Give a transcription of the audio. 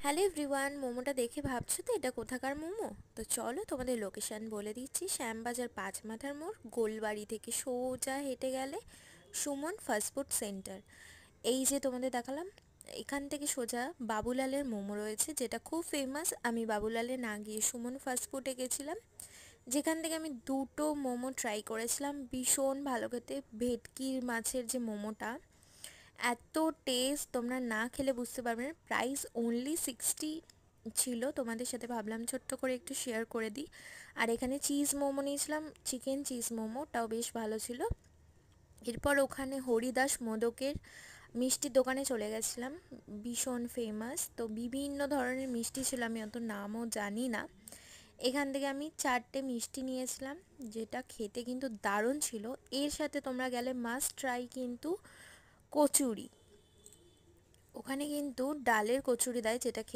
Hello everyone, মোমোটা দেখে ভাবছো তো এটা কোথাকার মোমো? তো চলো তোমাদের লোকেশন বলে দিচ্ছি। শ্যামবাজার পাঁচ মাথার মোড়, গোলবাড়ি থেকে সোজা হেঁটে গেলে সুমন ফাস্টফুড সেন্টার। এই যে তোমাদের দেখালাম, এখান থেকে সোজা বাবুলালের মোমো রয়েছে, যেটা খুব ফেমাস। আমি বাবুলালে না গিয়ে সুমন ফাস্টফুডে গেছিলাম, যেখান থেকে আমি দুটো মোমো ট্রাই করেছিলাম। ভীষণ ভালো খেতে। ভেটকির মাছের যে মোমোটা, এত টেস্ট, তোমরা না খেলে বুঝতে পারবে না। প্রাইস অনলি 60 ছিল। তোমাদের সাথে ভাবলাম ছোট্ট করে একটু শেয়ার করে দিই। আর এখানে চিজ মোমো নিয়েছিলাম, চিকেন চিজ মোমোটাও বেশ ভালো ছিল। এরপর ওখানে হরিদাস মোদকের মিষ্টির দোকানে চলে গেছিলাম, ভীষণ ফেমাস। তো বিভিন্ন ধরনের মিষ্টি ছিল, আমি অত নামও জানি না। এখান থেকে আমি চারটে মিষ্টি নিয়েছিলাম, যেটা খেতে কিন্তু দারুণ ছিল। এর সাথে তোমরা গেলে মাস্ট ট্রাই কিন্তু কচুরি। ওখানে কিন্তু ডালের কচুরি দেয়, যেটা খেতে